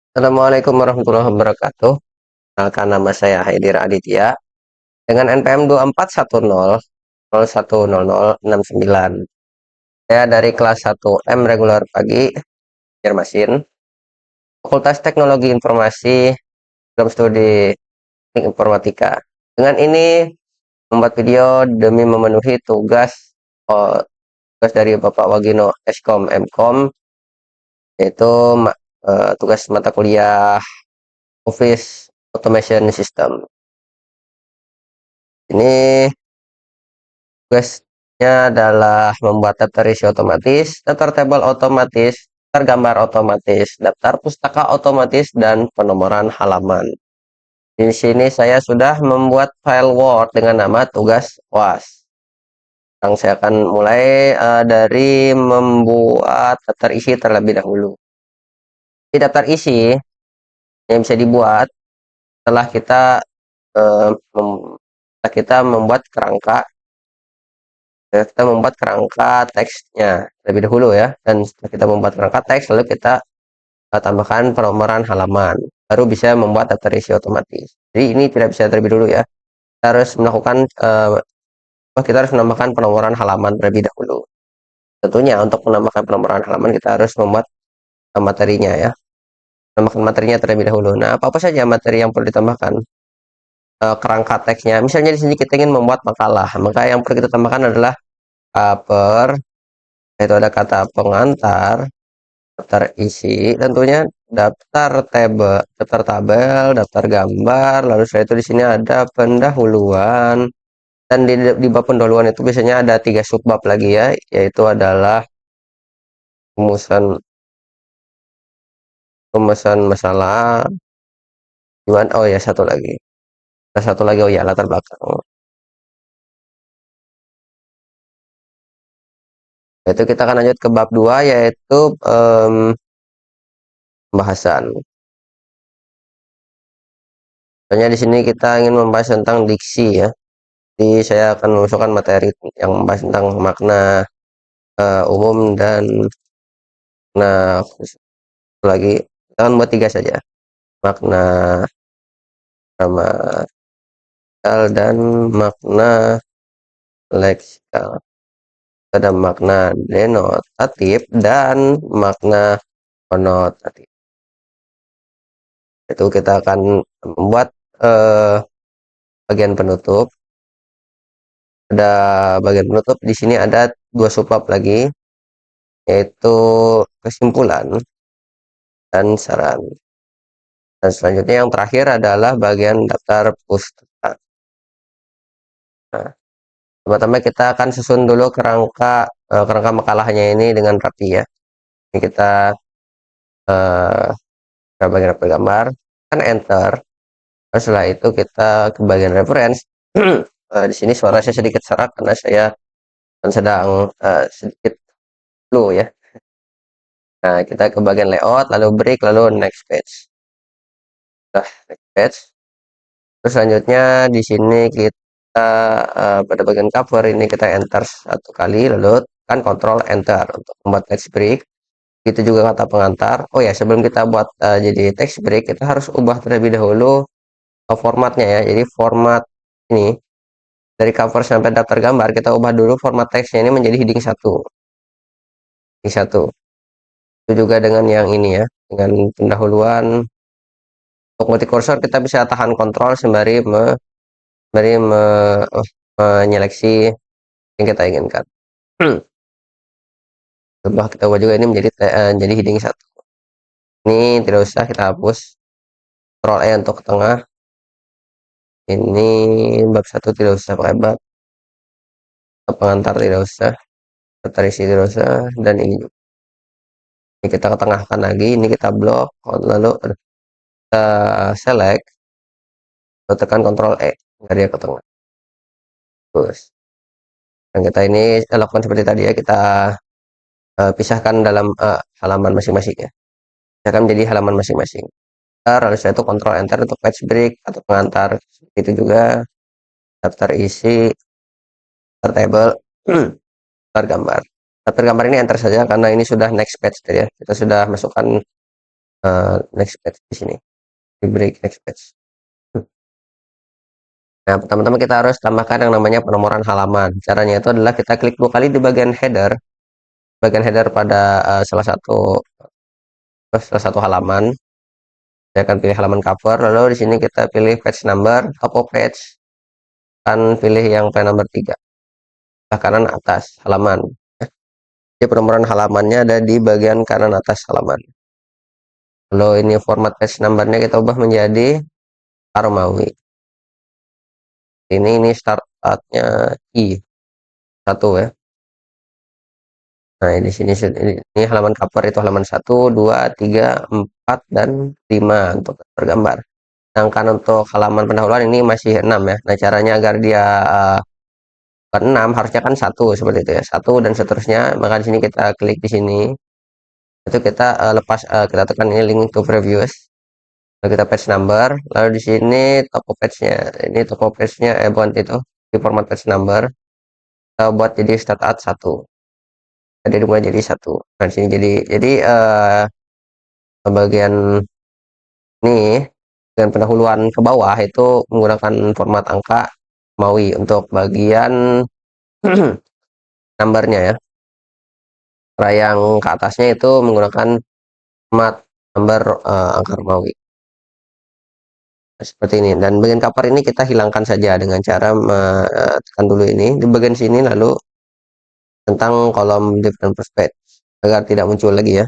Assalamualaikum warahmatullahi wabarakatuh. Perkenalkan nama saya Haidir Aditya dengan NPM 24100010069. Saya dari kelas 1M regular pagi, Belajar Mesin, Fakultas Teknologi Informasi, Program Studi Teknik Informatika. Dengan ini membuat video demi memenuhi tugas dari Bapak Wagino Eskom Mkom, yaitu tugas mata kuliah Office Automation System. Ini tugasnya adalah membuat daftar isi otomatis, daftar tabel otomatis, daftar gambar otomatis, daftar pustaka otomatis, dan penomoran halaman. Di sini saya sudah membuat file Word dengan nama tugas UAS. Sekarang saya akan mulai dari membuat daftar isi terlebih dahulu. Di daftar isi yang bisa dibuat setelah kita membuat kerangka. Kita membuat kerangka teksnya terlebih dahulu ya, dan setelah kita membuat kerangka teks lalu kita tambahkan penomoran halaman, baru bisa membuat daftar isi otomatis. Jadi ini tidak bisa terlebih dulu ya, kita harus menambahkan penomoran halaman terlebih dahulu. Tentunya untuk menambahkan penomoran halaman kita harus membuat materinya ya, menambahkan materinya terlebih dahulu. Nah, apa saja materi yang perlu ditambahkan? Kerangka teksnya, misalnya di sini kita ingin membuat makalah, maka yang perlu kita tambahkan adalah cover, yaitu ada kata pengantar, daftar isi, tentunya daftar tabel, daftar gambar, lalu setelah itu di sini ada pendahuluan, dan di bab pendahuluan itu biasanya ada 3 subbab lagi ya, yaitu adalah rumusan rumusan masalah, gimana, oh ya satu lagi, oh ya latar belakang. Itu kita akan lanjut ke bab 2 yaitu pembahasan. Soalnya di sini kita ingin membahas tentang diksi ya. Jadi saya akan memasukkan materi yang membahas tentang makna umum dan makna lagi. Kita akan buat 3 saja. Makna gramatikal dan makna leksikal. Ada makna denotatif dan makna konotatif. Itu kita akan membuat bagian penutup. Ada bagian penutup di sini ada 2 subbab lagi, yaitu kesimpulan dan saran. Dan selanjutnya yang terakhir adalah bagian daftar pustaka. Nah, pertama kita akan susun dulu kerangka makalahnya ini dengan rapi ya. Ini kita bagian gambar, kan enter. Terus setelah itu kita ke bagian reference. Di sini suara saya sedikit serak karena saya sedang sedikit flu ya. Nah, kita ke bagian layout, lalu break, lalu next page. Nah, next page. Terus selanjutnya di sini kita pada bagian cover ini kita enter 1 kali, lalu kan control enter untuk membuat text break. Itu juga kata pengantar. Oh ya, sebelum kita buat jadi text break, kita harus ubah terlebih dahulu formatnya ya. Jadi format ini dari cover sampai daftar gambar kita ubah dulu format teksnya ini menjadi heading 1. Heading 1. Itu juga dengan yang ini ya, dengan pendahuluan. Untuk multi kursor kita bisa tahan kontrol sembari menyeleksi yang kita inginkan. Coba kita ubah juga ini menjadi heading 1. Ini tidak usah kita hapus. Ctrl E untuk ke tengah. Ini bab 1 tidak usah pakai bab. Pengantar tidak usah. Daftar isi tidak usah. Dan ini juga. Ini kita ketengahkan lagi. Ini kita blok. Lalu kita select. Lalu tekan Ctrl E. Agar dia ke tengah. Terus. Dan kita ini lakukan seperti tadi ya. Kita pisahkan dalam halaman masing-masing ya. Pisahkan menjadi halaman masing-masing. Lalu setelah itu Ctrl Enter untuk page break atau pengantar. Itu juga daftar isi, daftar table, daftar gambar. Daftar gambar ini enter saja karena ini sudah next page ya. Kita sudah masukkan next page di sini, di break next page. Nah, pertama-tama kita harus tambahkan yang namanya penomoran halaman. Caranya itu adalah kita klik 2 kali di bagian header pada salah satu halaman. Saya akan pilih halaman cover, lalu di sini kita pilih page number, top of page, akan pilih yang page number 3, sebelah kanan atas halaman. Jadi penomoran halamannya ada di bagian kanan atas halaman. Lalu ini format page numbernya kita ubah menjadi Romawi. Ini startnya I1 ya. Nah, di sini ini halaman cover itu halaman 1, 2, 3, 4 dan 5 untuk tergambar. Sedangkan untuk halaman pendahuluan ini masih 6 ya. Nah, caranya agar dia 6 harusnya kan 1 seperti itu ya. 1 dan seterusnya. Maka di sini kita klik di sini. Itu kita kita tekan ini link to previous. Lalu kita page number, lalu di sini top page-nya. Ini top page-nya bukan itu, di format page number. Kita buat jadi start at 1. Jadi dimulai jadi 1. Nah, di sini jadi bagian ini bagian pendahuluan ke bawah itu menggunakan format angka Romawi. Untuk bagian numbernya ya. Setelah yang ke atasnya itu menggunakan format number angka Romawi. Seperti ini, dan bagian cover ini kita hilangkan saja dengan cara tekan dulu ini di bagian sini, lalu tentang kolom div dan prospect agar tidak muncul lagi ya.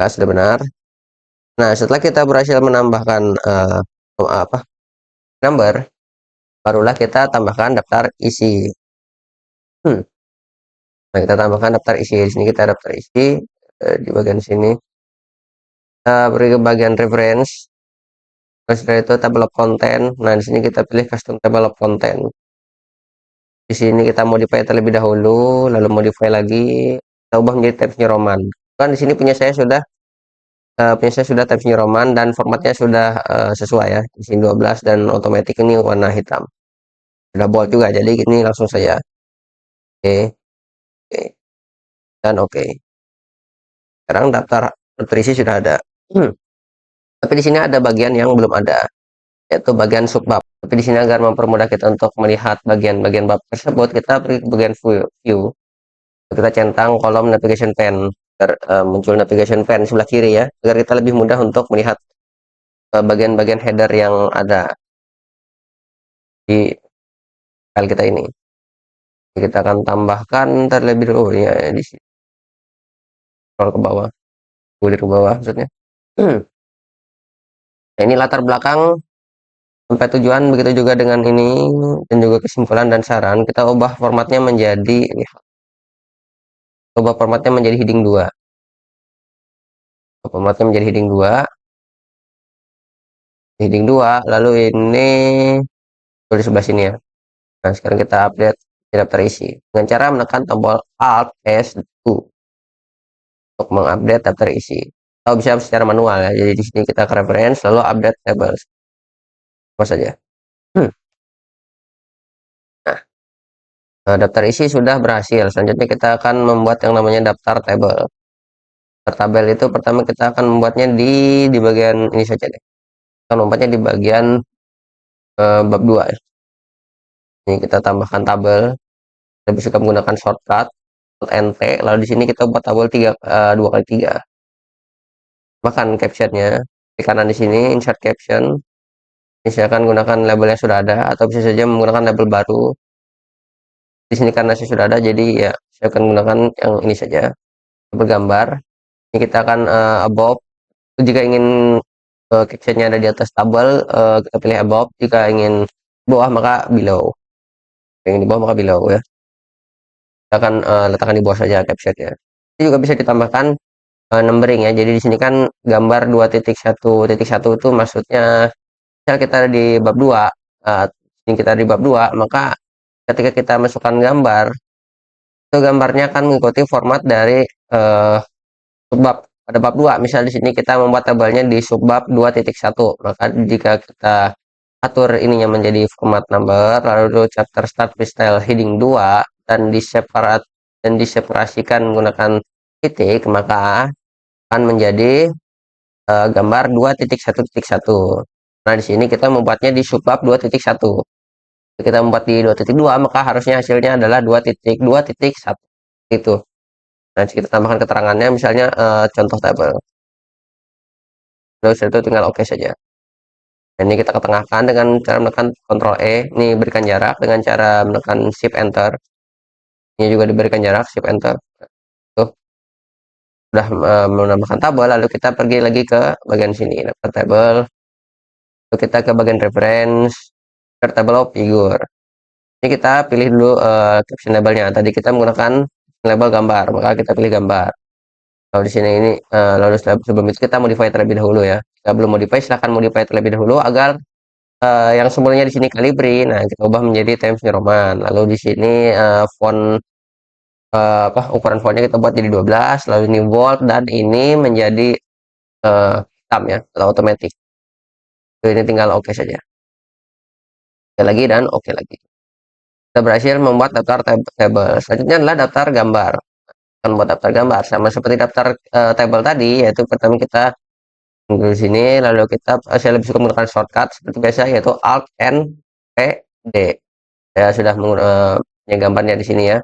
Nah, sudah benar. Nah, setelah kita berhasil menambahkan number, barulah kita tambahkan daftar isi. Nah, kita tambahkan daftar isi. Di sini kita daftar isi di bagian sini. Kita beri ke bagian reference. Terus dari itu table of content. Nah, di sini kita pilih custom table of content. Di sini kita modify terlebih dahulu, lalu modify lagi, kita ubah menjadi Times New Roman. Kan di sini punya saya sudah Times New Roman dan formatnya sudah sesuai ya. Di sini 12 dan otomatis ini warna hitam. Sudah bold juga, jadi ini langsung saja. Oke, oke, dan oke. Sekarang daftar terisi sudah ada. Tapi di sini ada bagian yang belum ada, yaitu bagian subbab. Tapi di sini agar mempermudah kita untuk melihat bagian-bagian bab tersebut, kita pergi ke bagian view. Kita centang kolom navigation pane agar muncul navigation pane sebelah kiri ya, agar kita lebih mudah untuk melihat bagian-bagian header yang ada di file kita ini. Kita akan tambahkan terlebih dahulu ya di sini. Scroll ke bawah, ke bawah maksudnya. Nah, ini latar belakang sampai tujuan, begitu juga dengan ini, dan juga kesimpulan dan saran. Kita ubah formatnya menjadi heading 2. Formatnya menjadi heading 2. Heading 2, lalu ini di sebelah sini ya. Nah, sekarang kita update daftar isi dengan cara menekan tombol Alt S2 untuk mengupdate daftar isi. Atau bisa secara manual ya. Jadi di sini kita ke reference lalu update tables. Apa saja. Nah, daftar isi sudah berhasil. Selanjutnya kita akan membuat yang namanya daftar tabel. Daftar tabel itu pertama kita akan membuatnya di bagian ini saja deh. Kita membuatnya di bagian bab 2 ya. Ini kita tambahkan tabel. Kita bisa menggunakan shortcut NT, lalu di sini kita buat tabel 2x3. Bahkan captionnya di kanan di sini insert caption. Ini saya akan gunakan label yang sudah ada atau bisa saja menggunakan label baru. Di sini karena saya sudah ada, jadi ya saya akan menggunakan yang ini saja, bergambar. Ini kita akan above. Jika ingin captionnya ada di atas tabel, kita pilih above. Jika ingin bawah maka below. Ingin di bawah maka below ya. Kita akan letakkan di bawah saja captionnya. Ini juga bisa ditambahkan numbering ya. Jadi di sini kan gambar 2.1.1 itu maksudnya misal kita ada di bab 2, ini kita di bab 2, maka ketika kita masukkan gambar, itu gambarnya akan mengikuti format dari subbab pada bab 2. Misal di sini kita membuat tabelnya di subbab 2.1, maka jika kita atur ininya menjadi format number, lalu chapter start freestyle heading 2 dan diseparasikan menggunakan titik, maka akan menjadi gambar 2.1.1. Nah, di sini kita membuatnya di subbab 2.1. Kita membuat di 2.2, maka harusnya hasilnya adalah 2.2.1. Itu. Nah, kita tambahkan keterangannya, misalnya contoh tabel. Terus itu tinggal oke saja. Nah, ini kita ketengahkan dengan cara menekan Ctrl E. Ini berikan jarak dengan cara menekan Shift Enter. Ini juga diberikan jarak, Shift Enter. Tuh, sudah menambahkan tabel, lalu kita pergi lagi ke bagian sini, daftar tabel. Lalu kita ke bagian reference, daftar tabel of figure. Ini kita pilih dulu caption labelnya. Tadi kita menggunakan label gambar, maka kita pilih gambar. Kalau di sini ini lalu sebelum itu kita modify terlebih dahulu ya. Kita belum modify, silahkan modify terlebih dahulu agar yang sebelumnya di sini Calibri, nah kita ubah menjadi Times New Roman. Lalu di sini font ukuran fontnya kita buat jadi 12, lalu ini bold dan ini menjadi hitam ya atau otomatis. Ini tinggal oke saja. Oke lagi dan oke lagi. Kita berhasil membuat daftar tabel. Selanjutnya adalah daftar gambar. Akan membuat daftar gambar sama seperti daftar tabel tadi, yaitu pertama kita di sini, lalu kita saya lebih suka menggunakan shortcut seperti biasa yaitu Alt N P D. Ya sudah punya gambarnya di sini ya.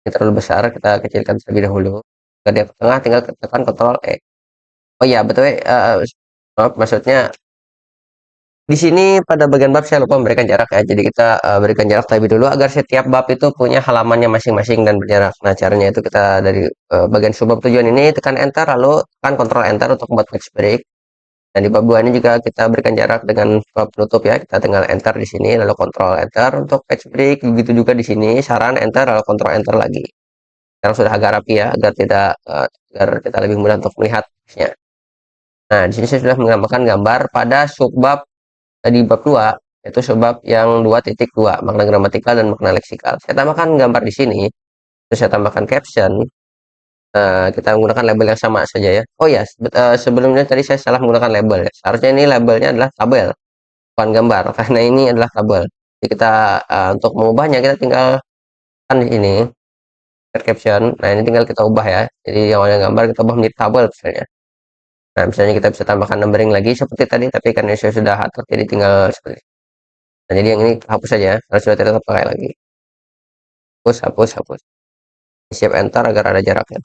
Ini terlalu besar, kita kecilkan terlebih dahulu. Ke tengah tinggal tekan Ctrl E. Oh iya, betul maksudnya di sini pada bagian bab saya lupa memberikan jarak ya. Jadi kita berikan jarak terlebih dulu agar setiap bab itu punya halamannya masing-masing dan berjarak. Nah, caranya itu kita dari bagian subbab tujuan ini tekan enter lalu tekan Ctrl Enter untuk membuat page break. Dan di bab 2 ini juga kita berikan jarak dengan bab penutup ya. Kita tinggal enter di sini lalu Ctrl Enter untuk page break. Begitu juga di sini saran enter lalu Ctrl Enter lagi. Sekarang sudah agak rapi ya agar tidak agar kita lebih mudah untuk melihatnya. Nah, di sini saya sudah menambahkan gambar pada subbab di bab 2 yaitu subbab yang 2.2 makna gramatikal dan makna leksikal. Saya tambahkan gambar di sini, terus saya tambahkan caption. Kita menggunakan label yang sama saja ya. Oh ya, sebelumnya tadi saya salah menggunakan label ya. Seharusnya ini labelnya adalah tabel, bukan gambar, karena ini adalah tabel. Jadi kita untuk mengubahnya kita tinggal kan di sini caption. Nah, ini tinggal kita ubah ya. Jadi yang awalnya gambar kita ubah menjadi tabel misalnya. Nah, misalnya kita bisa tambahkan numbering lagi seperti tadi, tapi karena saya sudah atur jadi tinggal seperti ini. Nah, jadi yang ini hapus saja, harus sudah tidak terpakai lagi. Hapus, hapus, hapus. Siap enter agar ada jaraknya.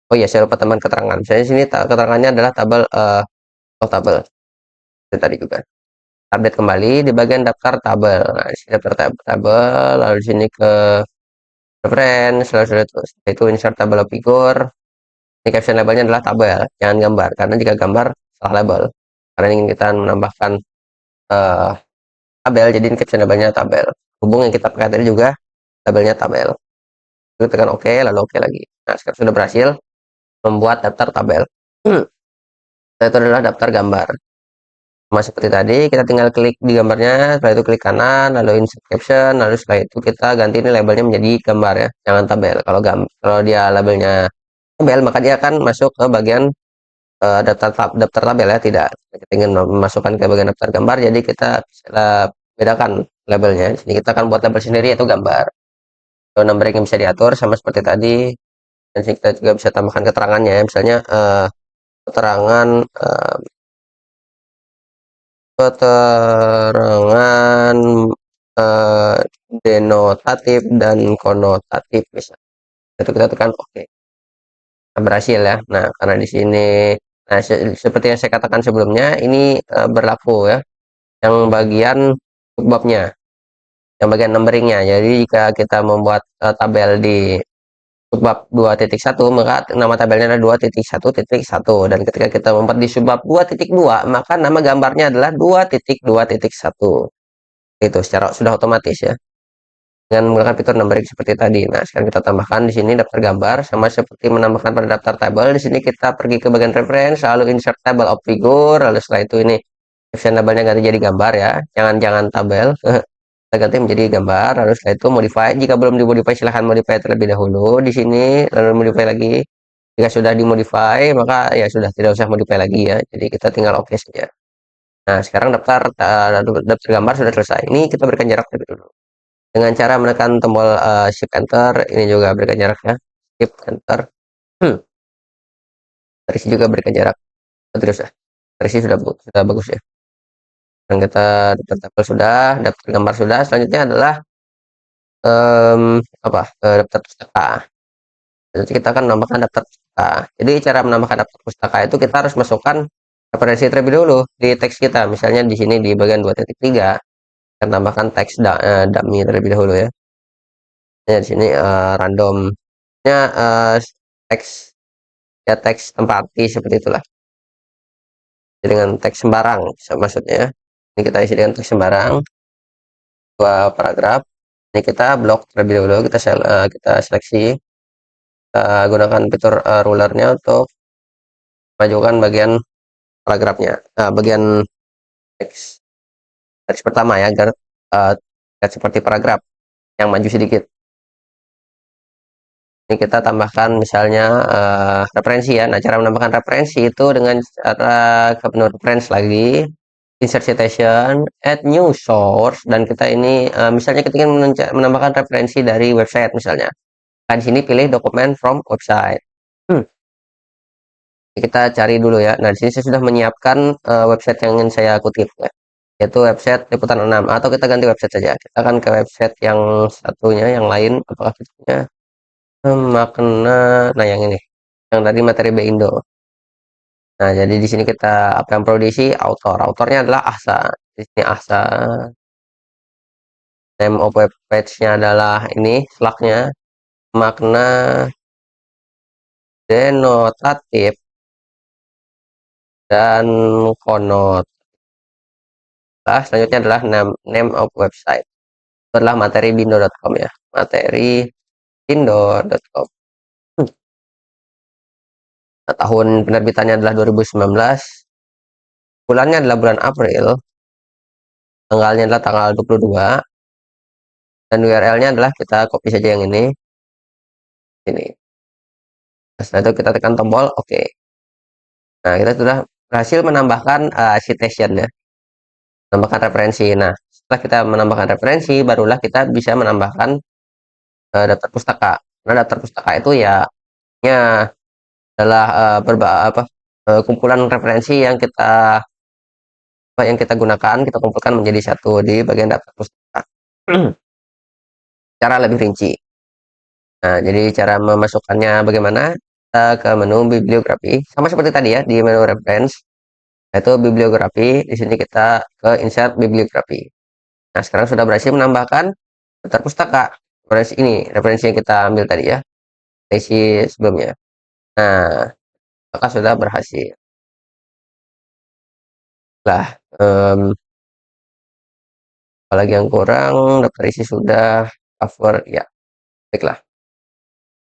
Oh iya, saya lupa teman keterangan. Misalnya di sini keterangannya adalah tabel tabel. Itu tadi juga. Update kembali di bagian daftar tabel. Nah, di sini daftar tabel, lalu di sini ke reference, lalu sudah itu insert tabel of figure. Ini caption labelnya adalah tabel, jangan gambar. Karena jika gambar salah label. Karena ingin kita menambahkan uh, tabel, jadi ini caption labelnya tabel. Hubung yang kita pakai tadi juga tabelnya tabel. Lalu tekan OK, lalu OK lagi. Nah, sekarang sudah berhasil membuat daftar tabel. Nah, itu adalah daftar gambar. Sama seperti tadi, kita tinggal klik di gambarnya, setelah itu klik kanan, lalu insert caption, lalu setelah itu kita ganti ini labelnya menjadi gambar ya, jangan tabel. Kalau dia labelnya tabel, maka dia akan masuk ke bagian daftar tabel ya, tidak. Kita ingin memasukkan ke bagian daftar gambar, jadi kita bisa bedakan labelnya. Di sini kita akan buat label sendiri yaitu gambar. Lalu numbering yang bisa diatur sama seperti tadi, dan sini kita juga bisa tambahkan keterangannya ya, misalnya keterangan keterangan denotatif dan konotatif bisa. Itu kita tekan oke. Nah, berhasil ya. Nah, karena di sini nah seperti yang saya katakan sebelumnya ini berlaku ya. Yang bagian subbabnya, yang bagian numberingnya. Jadi jika kita membuat tabel di subbab 2.1 maka nama tabelnya adalah 2.1.1 dan ketika kita membuat di subbab 2.2 maka nama gambarnya adalah 2.2.1 itu secara sudah otomatis ya dengan menggunakan fitur numbering seperti tadi. Nah, sekarang kita tambahkan di sini daftar gambar sama seperti menambahkan pada daftar tabel. Di sini kita pergi ke bagian reference lalu insert table of figure, lalu setelah itu ini caption tabelnya ganti jadi gambar ya, jangan tabel. Kita ganti menjadi gambar, lalu setelah itu modify. Jika belum dimodify silahkan modify terlebih dahulu di sini, lalu modify lagi. Jika sudah dimodify maka ya sudah tidak usah modify lagi ya. Jadi kita tinggal oke saja. Nah, sekarang daftar gambar sudah selesai. Ini kita berikan jarak terlebih dulu dengan cara menekan tombol shift enter. Ini juga berikan jarak ya, shift enter. terisi juga berikan jarak terus ya, terisi sudah bagus ya. Dan kita daftar tabel sudah, daftar gambar sudah, selanjutnya adalah apa, daftar pustaka. Jadi kita akan menambahkan daftar pustaka. Jadi cara menambahkan daftar pustaka itu kita harus masukkan referensi terlebih dahulu di teks kita. Misalnya di sini di bagian 2.3 kita tambahkan teks dummy terlebih dahulu ya. Ya di sini randomnya teks ya, teks tanpa arti seperti itulah. Jadi dengan teks sembarang maksudnya ya. Ini kita isi dengan teks sembarang, dua paragraf. Ini kita blok terlebih dahulu, kita seleksi, kita gunakan fitur rulernya untuk majukan bagian paragrafnya, bagian teks teks pertama ya, agar terlihat seperti paragraf yang maju sedikit. Ini kita tambahkan misalnya referensi ya. Nah, cara menambahkan referensi itu dengan cara ke menu reference lagi, insert citation, add new source, dan kita ini misalnya kita ingin menambahkan referensi dari website misalnya. Nah, di sini pilih dokumen from website. Kita cari dulu ya. Nah, di sini saya sudah menyiapkan website yang ingin saya kutip ya, yaitu website Liputan 6, atau kita ganti website saja. Kita akan ke website yang satunya, yang lain, apakah fiturnya makna, nah yang ini, yang tadi materi Bindo. Nah, jadi di sini kita apa yang perlu diisi, autornya adalah Ahsa. Di sini Ahsa, name of web page-nya adalah ini slugnya, makna denotatif dan konot. Nah, selanjutnya adalah name of website. Itu adalah materi bindo.com ya, materi bindo.com. Nah, tahun penerbitannya adalah 2019, bulannya adalah bulan April, tanggalnya adalah tanggal 22, dan URL-nya adalah kita copy saja yang ini. Nah, setelah itu kita tekan tombol OK. Nah, kita sudah berhasil menambahkan citation ya, menambahkan referensi. Nah, setelah kita menambahkan referensi, barulah kita bisa menambahkan daftar pustaka. Nah, daftar pustaka itu ya adalah kumpulan referensi yang kita gunakan, kita kumpulkan menjadi satu di bagian daftar pustaka. Cara lebih rinci. Nah, jadi cara memasukkannya bagaimana? Kita ke menu bibliografi, sama seperti tadi ya, di menu reference, yaitu bibliografi. Di sini kita ke insert bibliografi. Nah, sekarang sudah berhasil menambahkan daftar pustaka. Referensi yang kita ambil tadi ya, isi sebelumnya. Nah, maka sudah berhasil. Lah, apalagi yang kurang, daftar isi sudah, cover ya. Baiklah,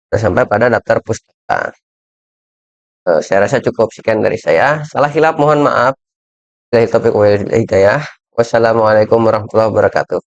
sudah sampai pada daftar pustaka. Saya rasa cukup sekian dari saya. Salah hilap mohon maaf. Dari topik hidayah. Wassalamualaikum warahmatullahi wabarakatuh.